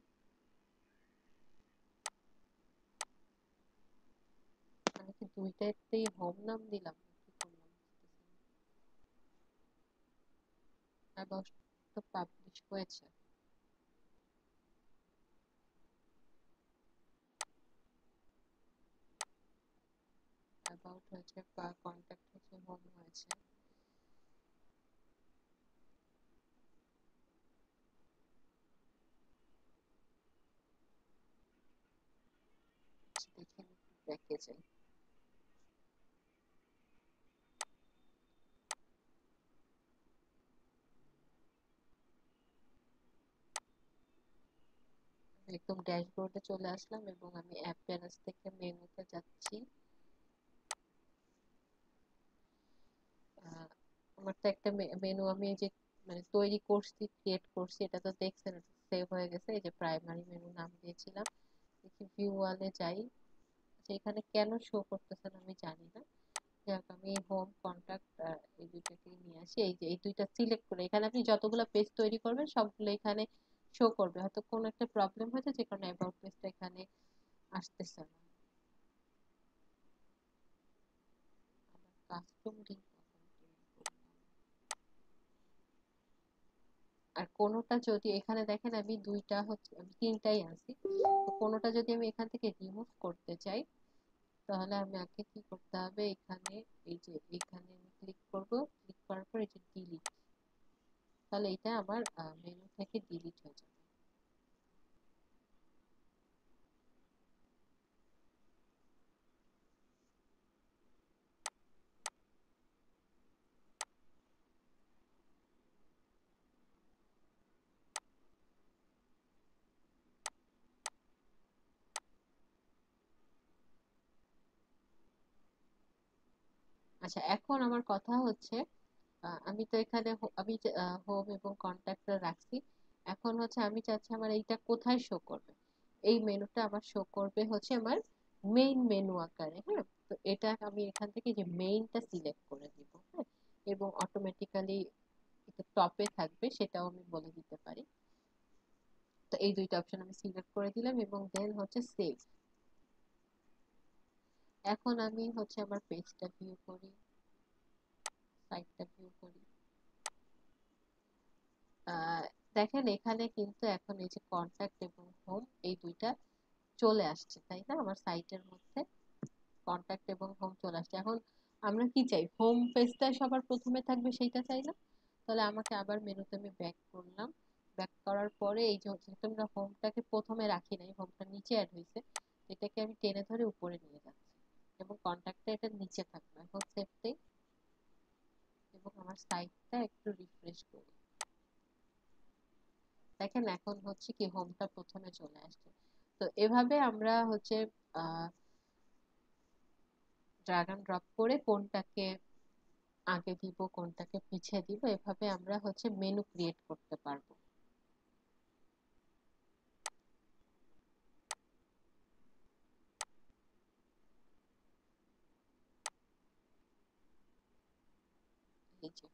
আমি কি দুইটাতেই হোম নাম দিলাম, কি করলাম বুঝতেছি না। অ্যাবাউট তো পাবলিশ হয়েছে, অ্যাবাউট হয়েছে বা কন্ট্যাক্ট হয়েছে, হোম হয়েছে। আচ্ছা, দেখি আমি ব্যাকে যাই। একদম ড্যাশবোর্ডে চলে আসলাম এবং আমি অ্যাপিয়ারেন্স থেকে মেনুতে যাচ্ছি। আহ, আমার তো একটা মেনু আমি এই যে মানে তৈরি করছি, ক্রিয়েট করছি, এটা তো দেখছেন সেভ হয়ে গেছে। এই যে প্রাইমারি মেনু নাম দিয়েছিলাম। দেখি ভিউ ওয়ালে যাই, সেখানে কেন শো করতেছে না আমি জানি না। যাক, আমি হোম কন্টাক্ট এই দুইটাকে নিয়ে আসি। এই যে এই দুইটা সিলেক্ট করে এখানে আপনি যতগুলো পেজ তৈরি করবেন সবগুলো এখানে শো করবে। হয়তো কোনো একটা প্রবলেম হয়েছে যে কারণে অ্যাবাউট পেজটা এখানে আসতেছে না। আবার কাস্টম লিংক কখন তৈরি করলাম। আর কোনোটা যদি এখানে দেখেন আমি দুইটা হচ্ছে আমি তিনটাই আনছি, তো কোনোটা যদি আমি এখান থেকে রিমুভ করতে চাই তাহলে আমাকে কি করতে হবে, এখানে এই যে এখানে আমি ক্লিক করব, ক্লিক করার পর এই যে ডিলিট, তাহলে এটা আমার মেনু থেকে ডিলিট হয়ে যাবে। আচ্ছা, এখন আমার কথা হচ্ছে আমি তো এখানে আমি হোম এবং কন্ট্যাক্টর রাখছি। এখন হচ্ছে আমি চাচ্ছি আমার এইটা কোথায় শো করবে। এই মেনুটা আমার শো করবে হচ্ছে আমার মেইন মেনু আকারে। হ্যাঁ, তো এটা আমি এখান থেকে যে মেইনটা সিলেক্ট করে দিব। হ্যাঁ, এবং অটোমেটিক্যালি এটা টপে থাকবে সেটাও আমি বলে দিতে পারি। তো এই দুইটা অপশন আমি সিলেক্ট করে দিলাম এবং দেন হচ্ছে সেভ। এখন আমি হচ্ছে আমার পেজটা ভিউ করি, সাইটটা ভিউ করি। আহ, দেখেন এখানে কিন্তু এখন এই যে কন্ট্যাক্ট এবং হোম এই দুইটা চলে আসছে, তাই না? আমার সাইটের মধ্যে কন্ট্যাক্ট এবং হোম চলে আসছে। এখন আমরা কি চাই? হোম পেজটা সবার প্রথমে থাকবে সেইটা চাই না? তাহলে আমাকে আবার মেনুতে আমি ব্যাক করলাম। ব্যাক করার পরে এই যে যেহেতু আমরা হোমটাকে প্রথমে রাখি নাই, হোমটা নিচে অ্যাড হয়েছে, এটাকে আমি টেনে ধরে উপরে নিয়ে যাচ্ছি এবং কন্ট্যাক্টটা এটা নিচে থাকবে। এখন সেভ দেই এবং আমার সাইটটা একটু রিফ্রেশ করি। দেখেন এখন হচ্ছে কি হোমটা প্রথমে চলে আসছে। তো এভাবে আমরা হচ্ছে ড্রাগ এন্ড ড্রপ করে কোনটাকে আগে দিব কোনটাকে পিছিয়ে দিব, এভাবে আমরা হচ্ছে মেনু ক্রিয়েট করতে পারবো। এই যে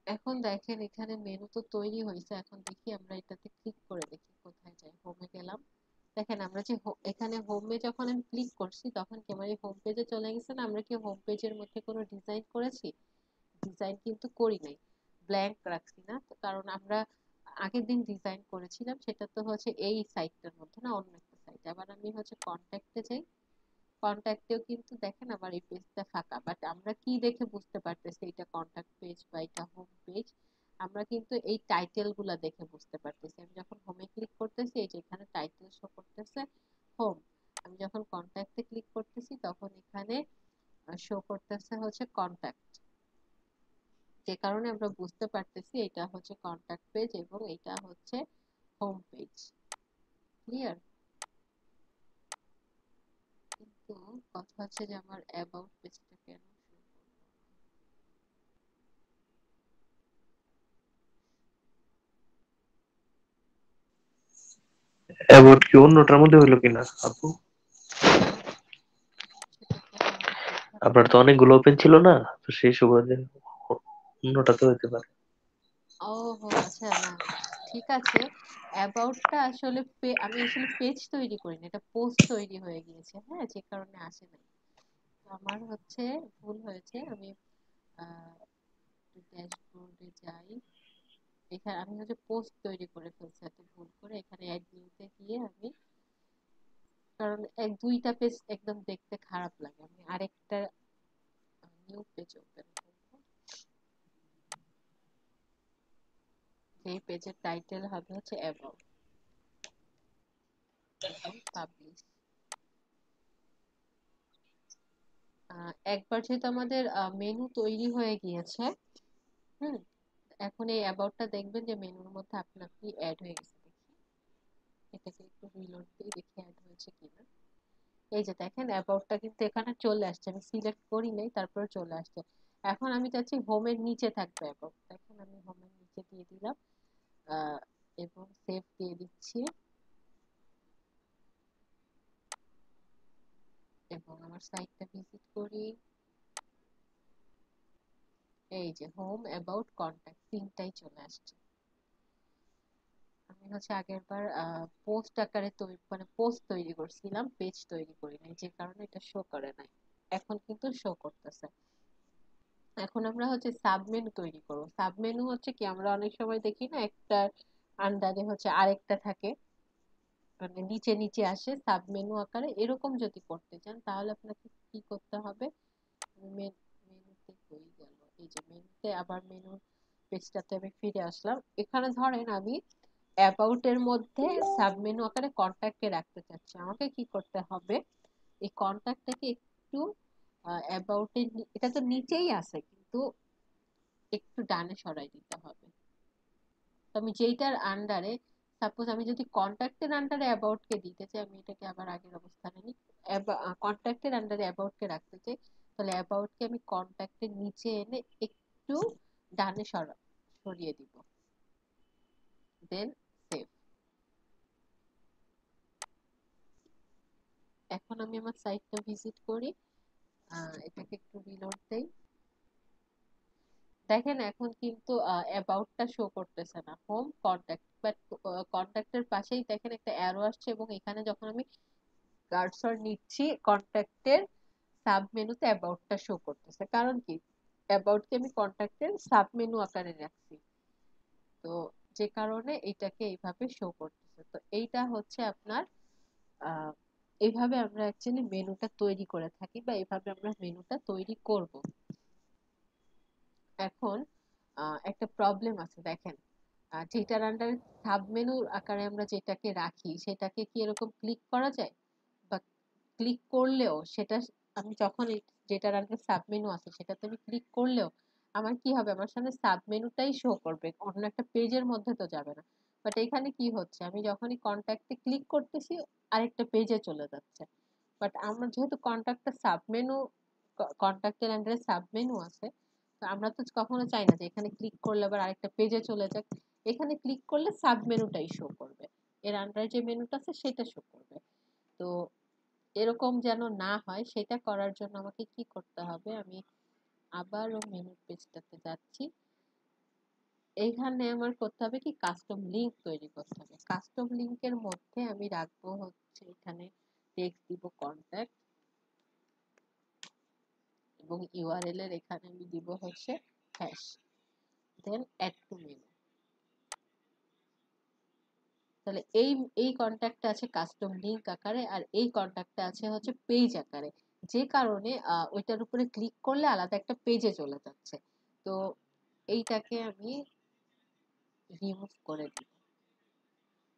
এখন দেখেন এখানে মেনু তো তৈরি হয়েছে। এখন দেখি আমরা এটাতে ক্লিক করে দেখি কোথায় যায়। হোমে গেলাম। দেখেন আমরা যে এখানে হোমে যখন আমি ক্লিক করছি তখন কি আমার এই হোম পেজে চলে গেছে না? আমরা কি হোম পেজের মধ্যে কোনো ডিজাইন করেছি? ডিজাইন কিন্তু করি নাই, ব্ল্যাঙ্ক রাখছি না তো, কারণ আমরা আগের দিন ডিজাইন করেছিলাম। সেটা তো হচ্ছে এই সাইটটার মধ্যে না, অন্য একটা সাইট। আবার আমি হচ্ছে কন্ট্যাক্টে যাই। কন্ট্যাক্টেও কিন্তু দেখেন আমার এই পেজটা ফাঁকা, বাট আমরা কি দেখে বুঝতে পারতেছি এটা কন্ট্যাক্ট পেজ বা এটা হোম পেজ? আমরা কিন্তু এই টাইটেল গুলা দেখে বুঝতে পারতেছি। আমি যখন হোমে ক্লিক করতেছি এই যে এখানে টাইটেল শো করতেছে হোম। আমি যখন কন্ট্যাক্টে ক্লিক করতেছি তখন এখানে শো করতেছে হচ্ছে কন্ট্যাক্ট। যে কারণে আমরা বুঝতে পারতেছি এটা হচ্ছে কন্ট্যাক্ট পেজ এবং এটা হচ্ছে হোম পেজ। ক্লিয়ার? কিন্তু কথা হচ্ছে যে আমার অ্যাবাউট পেজটা কেন show করলো না? এবার কি অন্যটার মধ্যে হইলো কিনা আপু? সেটা তো হওয়ার কথা না। আপনার তো অনেকগুলো ওপেন ছিল না, তো সেই সুবাদে অন্যটা তো হইতে পারে। ও হো, আচ্ছা, না, ঠিক আছে। অ্যাবাউটটা আসলে আমি আসলে পেজ তৈরি করিনি, এটা পোস্ট তৈরি হয়ে গিয়েছে, হ্যাঁ, যে কারণে আসে নাই। তো আমার হচ্ছে ভুল হয়েছে। আমি ড্যাশবোর্ডে যাই। এখানে আমি হচ্ছে পোস্ট তৈরি করে ফেলছি এত ভুল করে। এখানে অ্যাড নিউতে গিয়ে আমি, কারণ এক দুইটা পেজ একদম দেখতে খারাপ লাগে, আমি আরেকটা নিউ পেজ ওপেন করবো। এই পেজের টাইটেল হবে হচ্ছে অ্যাবাউট এবং পাবলিশ। একবার যেহেতু আমাদের মেনু তৈরি হয়ে গিয়েছে, হুম, এখন এই অ্যাবাউটটা দেখবেন যে মেনুর মধ্যে আপনা আপনি অ্যাড হয়ে গেছে। দেখি এটাকে একটু রিলোড দিয়ে দেখি অ্যাড হয়েছে কিনা। এই যে দেখেন অ্যাবাউটটা কিন্তু এখানে চলে আসছে, আমি সিলেক্ট করি নাই তারপরে চলে আসছে। এখন আমি চাচ্ছি হোমের নিচে থাকবে অ্যাবাউট। দেখেন আমি হোমের নিচে দিয়ে দিলাম আহ, এবং সেভ দিয়ে দিচ্ছি এবং আমার সাইটটা ভিজিট করি। এই যে হোম, অ্যাবাউট, কন্ট্যাক্ট তিনটাই চলে আসছে। আমি হচ্ছে আগের বার পোস্ট আকারে তৈরি মানে পোস্ট তৈরি করছিলাম, পেজ তৈরি করি নাই, যে কারণে এটা শো করে নাই। এখন কিন্তু শো করতেছে। এখন আমরা হচ্ছে সাবমেনু তৈরি করব। সাবমেনু হচ্ছে কি, আমরা অনেক সময় দেখি না একটা আন্ডারে হচ্ছে আরেকটা থাকে, মানে নিচে নিচে আসে সাবমেনু আকারে। এরকম যদি করতে চান তাহলে আপনাকে কি করতে হবে? মেনুতে কই গেল? এই যে মেনুতে, আবার মেনু পেজটাতে আমি ফিরে আসলাম। এখানে ধরেন আমি অ্যাবাউট এর মধ্যে সাবমেনু আকারে কন্ট্যাক্টকে রাখতে চাচ্ছি। আমাকে কি করতে হবে? এই কন্ট্যাক্টটাকে একটু অ্যাবাউট এর এটা তো নিচেই আছে, কিন্তু একটু ডানে সরাই দিতে হবে। তো আমি যেইটার আন্ডারে, সাপোজ আমি যদি কন্ট্যাক্টের আন্ডারে অ্যাবাউট কে দিতে চাই, আমি এটাকে আবার আগের অবস্থানে নিই। কন্ট্যাক্টের আন্ডারে অ্যাবাউট কে রাখতে চাই, তাহলে অ্যাবাউট কে আমি কন্ট্যাক্টের নিচে এনে একটু ডানে সরিয়ে দিব, দেন সেভ। এখন আমি আমার সাইটটা ভিজিট করি, এটাকে একটু রিলোড দেই। দেখেন এখন কিন্তু অ্যাবাউটটা শো করতেছে না, হোম কন্ট্যাক্ট, বাট কন্ট্যাক্টের পাশেই দেখেন একটা অ্যারো আসছে, এবং এখানে যখন আমি কার্সর নিচ্ছি কন্ট্যাক্টের সাব মেনুতে অ্যাবাউটটা শো করতেছে। কারণ কি, অ্যাবাউটকে আমি কন্ট্যাক্টের সাব মেনু আকারে রাখছি, তো যে কারণে এটাকে এইভাবে শো করতেছে। তো এইটা হচ্ছে আপনার আহ এইভাবে আমরা অ্যাকচুয়ালি মেনুটা তৈরি করে থাকি, বা এইভাবে আমরা মেনুটা তৈরি করব। এখন একটা প্রবলেম আছে দেখেন, যেটার আন্ডারে সাব মেনুর আকারে আমরা যেটাকে রাখি সেটাকে কি এরকম ক্লিক করা যায়? বা ক্লিক করলেও সেটা, আমি যখন যেটার আন্ডারে সাব মেনু আছে সেটাতে আমি ক্লিক করলেও আমার কি হবে, আমার সামনে সাব মেনুটাই শো করবে, অন্য একটা পেজের মধ্যে তো যাবে না। বাট এখানে কি হচ্ছে, আমি যখনই কন্ট্যাক্টে ক্লিক করতেছি আরেকটা পেজে চলে যাচ্ছে। বাট আমরা যেহেতু কন্ট্যাক্টটা সাব মেনু, কন্ট্যাক্টের আন্ডারে সাব মেনু আছে, তো আমরা তো কখনো চাই না যে এখানে ক্লিক করলে আবার আরেকটা পেজে চলে যাক। এখানে ক্লিক করলে সাব মেনুটাই শো করবে, এর আন্ডারে যে মেনুটা আছে সেটা শো করবে। তো এরকম যেন না হয় সেটা করার জন্য আমাকে কি করতে হবে, আমি আবারও মেনু পেজটাতে যাচ্ছি। এইখানে আমার করতে হবে কি, কাস্টম লিংক তৈরি করতে হবে। কাস্টম লিংকের মধ্যে আমি রাখবো হচ্ছে এখানে টেক্সট দিব কন্ট্যাক্ট, এবং ইউআরএল এর এখানে আমি দিব হচ্ছে hash, then add to menu. তাহলে এই এই কন্ট্যাক্টটা আছে কাস্টম লিংক আকারে, আর এই কন্ট্যাক্টটা আছে হচ্ছে পেজ আকারে, যে কারণে ওইটার উপরে ক্লিক করলে আলাদা একটা পেজে চলে যাচ্ছে। তো এইটাকে আমি রিমুভ করে দিব,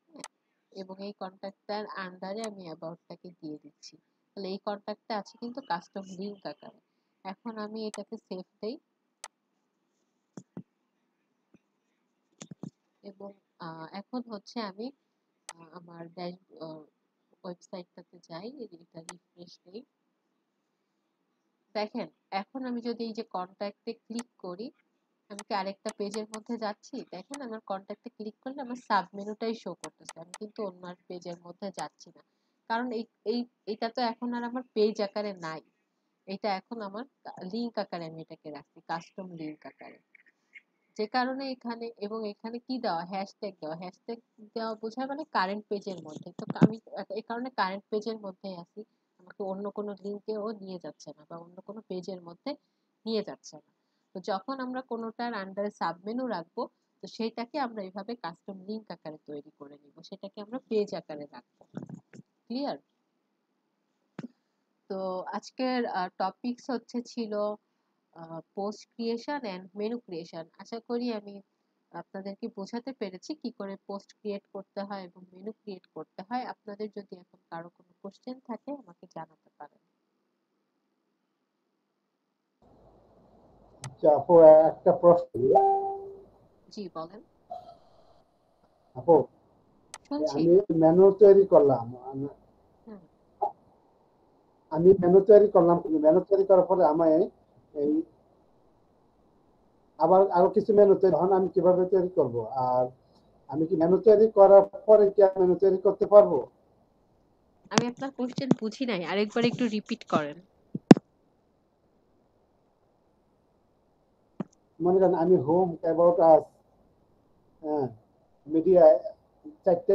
হ্যাঁ, এবং এই কন্ট্যাক্টটার আন্ডারে আমি অ্যাবাউটটাকে দিয়ে দিচ্ছি। তাহলে এই কন্ট্যাক্টটা আছে কিন্তু কাস্টম লিংক আকারে। এখন আমি এটাকে সেভ দেই, এবং এখন হচ্ছে আমি আমার ড্যাশ ওয়েবসাইটটাতে যাই, এটা রিফ্রেশ দেই। দেখেন এখন আমি যদি এই যে কন্ট্যাক্টে ক্লিক করি, আমি কি আরেকটা পেজের মধ্যে যাচ্ছি? দেখেন আমার কন্ট্যাক্টে ক্লিক করলে আমার সাব মেনুটাই শো করতেছে, আমি কিন্তু অন্য আর পেজের মধ্যে যাচ্ছি না। কারণ এই এই এটা তো এখন আর আমার পেজ আকারে নাই, এটা এখন আমার লিংক আকারে আমি এটাকে রাখছি, কাস্টম লিংক আকারে। যে কারণে এখানে, এবং এখানে কি দেওয়া, হ্যাশট্যাগ দেওয়া। হ্যাশট্যাগ দেওয়া বোঝায় মানে কারেন্ট পেজের মধ্যে, তো আমি এই কারণে কারেন্ট পেজের মধ্যে আছি, আমাকে অন্য কোনো লিঙ্কেও নিয়ে যাচ্ছে না, বা অন্য কোনো পেজের মধ্যে নিয়ে যাচ্ছে না। তো যখন আমরা কোনোটার আন্ডারে সাবমেনু রাখবো, তো সেইটাকে আমরা এইভাবে কাস্টম লিংক আকারে তৈরি করে নিব, সেটাকে আমরা পেজ আকারে রাখবো। ক্লিয়ার? তো আজকের টপিকস হচ্ছে ছিল post creation and menu creation. আশা করি আমি আপনাদেরকে বোঝাতে পেরেছি কি করে পোস্ট ক্রিয়েট করতে হয় এবং মেনু ক্রিয়েট করতে হয়। আপনাদের যদি এখন কারো কোনো কোশ্চেন থাকে আমাকে জানাতে পারেন। আচ্ছা আপু, একটা প্রশ্ন। জি বলেন। আপু, শুনছি। আমি মেনু তৈরি করলাম, হুম। আমি মেনু তৈরি করলাম, কিন্তু মেনু তৈরি করার পরে আমায় এই আবার আরো কিছু মেনু তৈরি, তখন আমি কিভাবে তৈরি করব? আর আমি কি মেনু তৈরি করার পরে কি মেনু তৈরি করতে পারবো? আমি আপনার কোশ্চেন বুঝি নাই, আরেকবার একটু রিপিট করেন। মনে করেন আমি হোম, অ্যাবাউট আস, হ্যাঁ, মিডিয়া, চারটে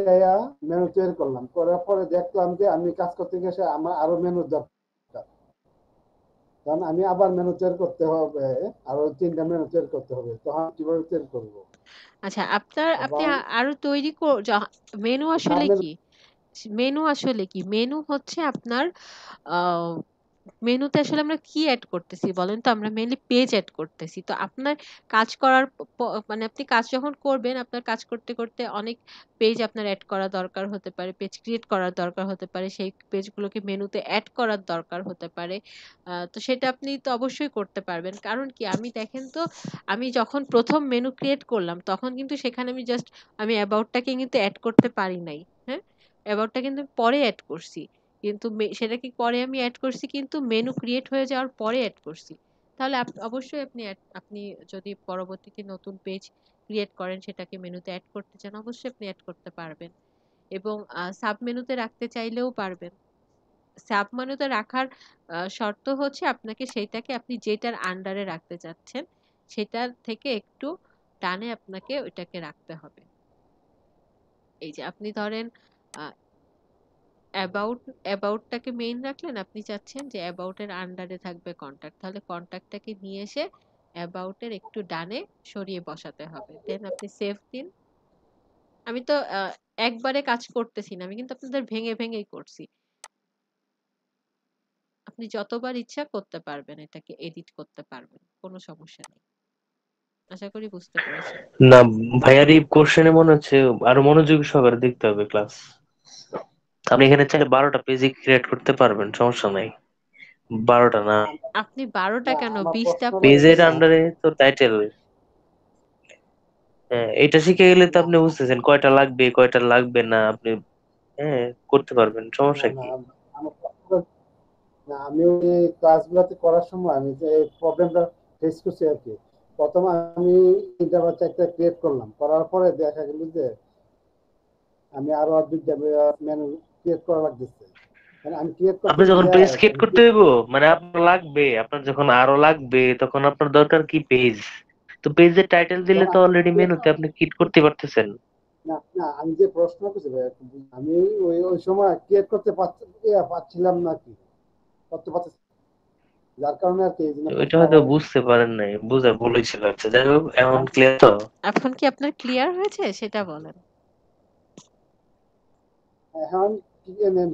মেনু তৈরি করলাম, করার পরে দেখলাম যে আমি কাজ করতে গেছে আমার আরো মেনু দরকার, কারণ আমি আবার মেনু তৈরি করতে হবে, আরো 3টা মেনু তৈরি করতে হবে, তখন কিভাবে তৈরি করবো? আচ্ছা, আপনি এবং আরো তৈরি মেনু আসলে কি, মেনু আসলে কি, মেনু হচ্ছে আপনার আহ মেনুতে আসলে আমরা কি অ্যাড করতেছি বলেন তো? আমরা মেইনলি পেজ অ্যাড করতেছি। তো আপনার কাজ করার মানে আপনি কাজ যখন করবেন, আপনার কাজ করতে করতে অনেক পেজ আপনার অ্যাড করা দরকার হতে পারে, পেজ ক্রিয়েট করার দরকার হতে পারে, সেই পেজগুলোকে মেনুতে অ্যাড করার দরকার হতে পারে। তো সেটা আপনি তো অবশ্যই করতে পারবেন। কারণ কি, আমি দেখেন তো, আমি যখন প্রথম মেনু ক্রিয়েট করলাম তখন কিন্তু সেখানে আমি অ্যাবাউটটাকে কিন্তু অ্যাড করতে পারি নাই। হ্যাঁ, অ্যাবাউটটা কিন্তু পরে অ্যাড করছি, কিন্তু সেটা কি পরে আমি অ্যাড করছি, কিন্তু মেনু ক্রিয়েট হয়ে যাওয়ার পরে অ্যাড করছি। তাহলে অবশ্যই আপনি যদি পরবর্তীতে নতুন পেজ ক্রিয়েট করেন, সেটাকে মেনুতে অ্যাড করতে চান, অবশ্যই আপনি অ্যাড করতে পারবেন, এবং সাব মেনুতে রাখতে চাইলেও পারবেন। সাব মেনুতে রাখার শর্ত হচ্ছে আপনাকে সেইটাকে আপনি যেটার আন্ডারে রাখতে চাচ্ছেন সেটার থেকে একটু টানে আপনাকে ওইটাকে রাখতে হবে। এই যে আপনি ধরেন অ্যাবাউটটাকে মেইন রাখলেন, আপনি চাচ্ছেন যে অ্যাবাউটের আন্ডারে থাকবে কন্টাক্ট, তাহলে কন্টাক্টটাকে নিয়ে এসে অ্যাবাউটের একটু ডানে সরিয়ে বসাতে হবে, দেন আপনি সেভ দিন। আমি তো একবারে কাজ করতেছি না, আমি কিন্তু আপনাদের ভেঙে ভেঙেই করছি। আপনি যতবার ইচ্ছা করতে পারবেন, এটাকে এডিট করতে পারবেন, কোনো সমস্যা নেই। আশা করি বুঝতে পেরেছেন। না ভাইয়ার এই কোশ্চেনে মনে হচ্ছে আরো মনোযোগী সহকারে দেখতে হবে ক্লাস। আপনি এখানে চাইলে 12টা পেজই ক্রিয়েট করতে পারবেন, সমস্যা নাই। 12টা না, আপনি 12টা না কেন, আমার 20টা প্রশ্ন হলো পেজ। পেজের যে আন্ডারে তো টাইটেল। হ্যাঁ, এটা শিখে গেলে তো না আপনি বুঝতেছেন কয়টা লাগবে কয়টা লাগবে না, আপনি হ্যাঁ করতে পারবেন, না সমস্যা না কি? আমার প্রশ্ন না, আমি ওই ক্লাসগুলোতে করার সময় আমি যে প্রবলেমটা ফেস করছি আর কি। প্রথম আমি 3টা বা 4টা ক্রিয়েট করলাম, করার পরে দেখা গেল যে আমি আরো 2টা মেনু ক্রিয়েট করা লাগতেছে। মানে আমি ক্রিয়েট করতে আপনি যখন গিয়ে পেজ ক্রিয়েট করতে হইব, মানে আপনার লাগবে, আপনার যখন আরো লাগবে তখন আপনার দরকার কি পেজ। তো পেজের টাইটেল দিলে যখন তো অলরেডি মেনুতে আপনি ক্লিক করতে পারতেছেন। না না আমি যে প্রশ্ন করছি ভাই, আমি ওই ওই সময় ক্রিয়েট করতে পারছিলাম না কি, করতে পারতেছি, যার কারণে আর কি এই জন্য ওইটা প্রশ্ন হয়তো আবার বুঝতে পারেন নাই, বুঝা ভুল হয়েছিল। আচ্ছা যাই হোক, এখন এখন ক্লিয়ার তো? এখন কি আপনার ক্লিয়ার হয়েছে সেটা বলেন। এখন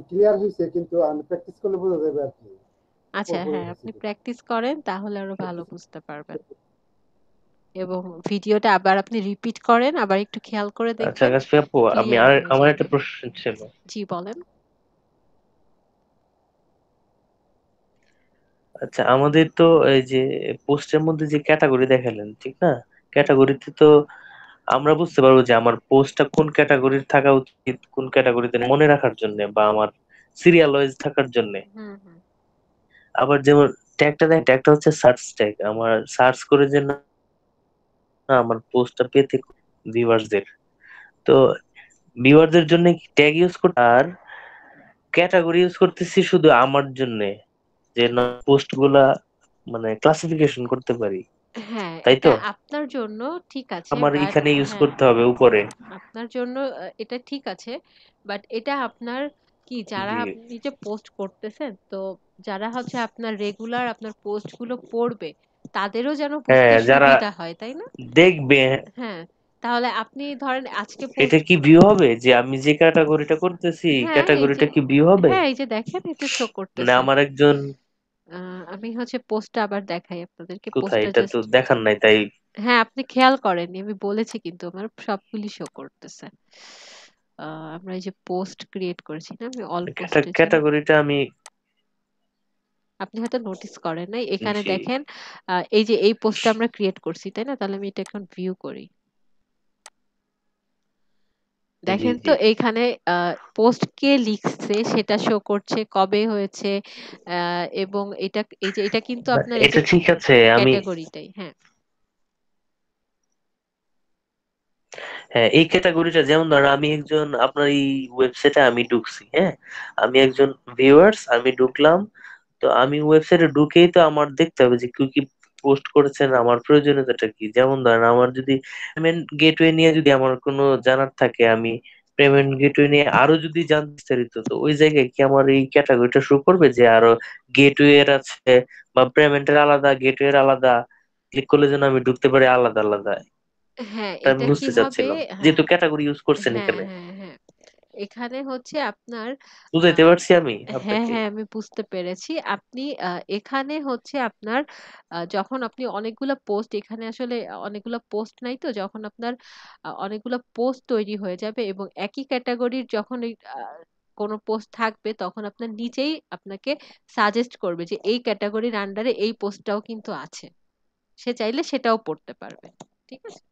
ক্লিয়ার হয়েছে, কিন্তু আমি প্র্যাকটিস করলে বোঝা যাবে আর কি আচ্ছা, পুরোপুরি হ্যাঁ, হয়েছে আপনি কিনা। প্র্যাকটিস করেন তাহলে আরো ভালো বুঝতে পারবেন। এবং ভিডিওটা আবার আপনি রিপিট করেন, আবার একটু খেয়াল করে আচ্ছা দেখবেন, কাশফি আপু, আমি ক্লিয়ার আর হয়ে আমার একটা যাবে। প্রশ্ন ছিল। জি বলেন। আচ্ছা আমাদের তো এই যে পোস্টের মধ্যে যে ক্যাটাগরি দেখালেন, ঠিক না? ক্যাটাগরিতে তো আমরা বুঝতে পারবো যে আমার পোস্টটা কোন ক্যাটাগরির থাকা উচিত, কোন ক্যাটাগরিতে মনে রাখার জন্য বা আমার সিরিয়াল ওয়াইজ থাকার জন্য। হুম হুম। আবার যেমন ট্যাগটা দেয়, ট্যাগটা হচ্ছে সার্চ ট্যাগ, আমার সার্চ করে যে না আমার পোস্টটা পেতে ভিউয়ারদের, তো ভিউয়ারদের জন্য কি ট্যাগ ইউজ করতে, আর ক্যাটাগরি ইউজ করতেছি শুধু আমার জন্য, যে না পোস্ট গুলা মানে ক্লাসিফিকেশন করতে পারি, হ্যাঁ, তাই এটা তো? আপনার জন্য ঠিক আছে, আমার বাট এখানে ইউজ হ্যাঁ, করতে হবে উপরে। আপনার জন্য এটা ঠিক আছে, বাট এটা আপনার কি, যারা জি আপনি যে পোস্ট করতেছেন, তো যারা হচ্ছে আপনার রেগুলার আপনার পোস্ট গুলো পড়বে, তাদেরও যেন বুঝতে হ্যাঁ, যারা সুবিধা হয়, তাই না? দেখবে, হ্যাঁ, তাহলে আপনি ধরেন আজকে এটা পোস্ট, কি ভিউ হবে যে আমি যে ক্যাটাগরিটা করতেছি, হ্যাঁ এই যে, ক্যাটাগরিটা কি ভিউ হবে? হ্যাঁ এই যে দেখেন, এটা শো মানে করতেছে। আমার একজন, আমি হচ্ছে পোস্টটা আবার দেখাই আপনাদেরকে, কোথায়, পোস্টটা এটা তো জাস্ট, দেখার নাই তাই। হ্যাঁ আপনি খেয়াল করেননি, আমি বলেছি কিন্তু আমার সবগুলি শো করতেছে। আমরা এই যে পোস্ট ক্রিয়েট করেছি না, আমি অল পোস্টে যাই। ক্যাটাগরিটা আমি, আপনি হয়তো নোটিস করেন নাই, এখানে জি দেখেন এই যে এই পোস্টটা আমরা ক্রিয়েট করছি তাই না, তাহলে আমি এটা এখন ভিউ করি। জি দেখেন জি তো এইখানে পোস্ট কে লিখছে সেটা শো করছে, কবে হয়েছে, এবং এটা, এই যে এটা কিন্তু না, আপনার এই যে এটা ঠিক আছে। আমি ক্যাটাগরিটাই, হ্যাঁ। হ্যাঁ, এই ক্যাটাগরিটা যেমন ধরেন আমি একজন আপনার এই ওয়েবসাইটে আমি ঢুকছি, হ্যাঁ, আমি একজন ভিউয়ার্স, আমি ঢুকলাম, তো আমি ওয়েবসাইটে ঢুকেই তো আমার দেখতে হবে যে কি কি পোস্ট করেছেন, আমার প্রয়োজনীয়তাটা কি। যেমন ধরেন আমার যদি পেমেন্ট গেটওয়ে নিয়ে যদি আমার কোনো জানার থাকে, আমি পেমেন্ট গেটওয়ে নিয়ে আরো যদি জানতে বিস্তারিত, তো ওই জায়গায় কি আমার এই ক্যাটাগরিটা শো করবে যে আরো গেটওয়ে এর আছে বা পেমেন্টের আলাদা, গেটওয়ে এর আলাদা, ক্লিক করলে যেন আমি ঢুকতে পারি আলাদা আলাদা। হ্যাঁ এটা আমি এটা কি বুঝতে হবে, চাচ্ছিলাম হ্যাঁ যেহেতু ক্যাটাগরি ইউজ করছেন হ্যাঁ এখানে। হ্যাঁ হ্যাঁ, এখানে হচ্ছে আপনার বুঝাইতে আহ, পারছি আমি হ্যাঁ আপনাকে? হ্যাঁ আমি বুঝতে পেরেছি। আপনি এখানে হচ্ছে আপনার যখন আপনি অনেকগুলা পোস্ট, এখানে আসলে অনেকগুলা পোস্ট নাই, তো যখন আপনার অনেকগুলা পোস্ট তৈরি হয়ে যাবে এবং একই ক্যাটাগরির যখন এই কোনো পোস্ট থাকবে, তখন আপনার নিচেই আপনাকে সাজেস্ট করবে যে এই ক্যাটাগরির আন্ডারে এই পোস্টটাও কিন্তু আছে, সে চাইলে সেটাও পড়তে পারবে। ঠিক আছে।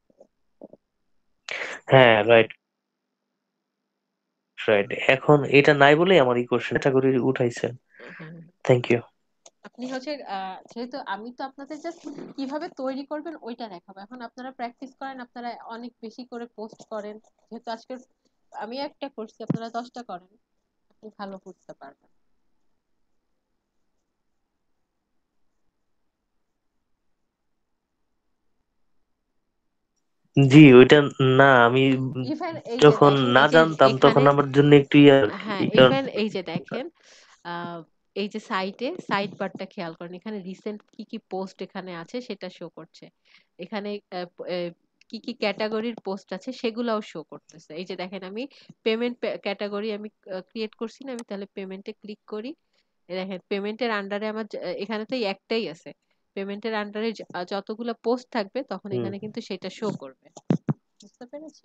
হ্যাঁ রাইট রাইট, এখন এটা নাই বলেই আমার এই কোশ্চেন ক্যাটাগরি উঠাইছেন। হ্যাঁ, থ্যাংক ইউ। আপনি হচ্ছে যেহেতু আমি তো আপনাদের জাস্ট কিভাবে তৈরি করবেন ওইটা দেখাবো, এখন আপনারা প্র্যাকটিস করেন, আপনারা অনেক বেশি করে পোস্ট করেন, যেহেতু আজকে আমি একটা করছি, আপনারা 10টা করেন, আপনি ভালো বুঝতে পারবেন। জি, ওইটা না আমি ইভেন এই যে যখন দেখেন, না এই যে জানতাম তখন এখানে, আমার জন্য একটু ইয়ে আরকি। হ্যাঁ, এই কারণে ইভেন এই যে দেখেন, এই যে সাইড বারটা খেয়াল করেন, এখানে রিসেন্ট কি কি পোস্ট এখানে আছে সেটা শো করছে। এখানে কি কি ক্যাটাগরির পোস্ট আছে সেগুলাও শো করতেছে। এই যে দেখেন, আমি পেমেন্ট ক্যাটাগরি আমি ক্রিয়েট করছি না, আমি তাহলে পেমেন্টে ক্লিক করি। এই দেখেন পেমেন্টের আন্ডারে আমার এখানে তো এই একটাই আছে। পেমেন্টের আন্ডারে যতগুলো পোস্ট থাকবে তখন হুম। এখানে কিন্তু সেটা শো করবে। বুঝতে পেরেছি?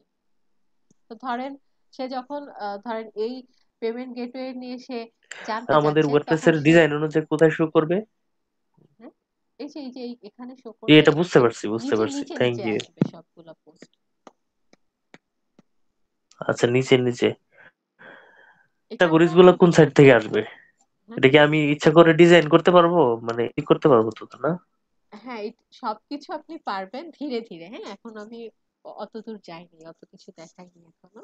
তো ধরেন সে যখন ধরেন এই পেমেন্ট গেটওয়ে নিয়ে সে জানতে আমাদের চাচ্ছে, তখন ওয়েবপেজের সে, ডিজাইন অনুযায়ী কোথায় শো করবে? হ্যাঁ, এই যে এখানে শো করবে, এটা এই বুঝতে যে পারছি, বুঝতে নিচে পারছি। নিচে থ্যাংক নিচে ইউ। আসবে সবগুলা পোস্ট। আচ্ছা, নিচে নিচে ক্যাটাগরিজ এখানকার গুলো কোন মধ্যে, সাইড থেকে আসবে? হ্যাঁ, এটা কি আমি ইচ্ছা করে ডিজাইন করতে পারবো? মানে ই করতে পারবো তো, না? হ্যাঁ, সবকিছু আপনি পারবেন ধীরে ধীরে। হ্যাঁ, এখন আমি অত দূর যাইনি, অত কিছু দেখাইনি এখনো।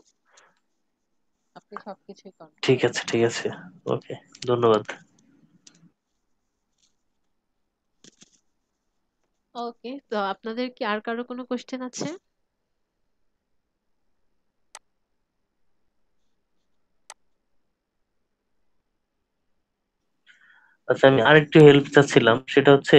আপনি সবকিছুই কন্ট্রোল ঠিক আছে, করতে ঠিক পারবেন। আছে। ওকে, ধন্যবাদ। ওকে, তো আপনাদের কি আর কারো কোনো কোশ্চেন আছে? আচ্ছা, আমি আরেকটু হেল্প চাচ্ছিলাম, সেটা হচ্ছে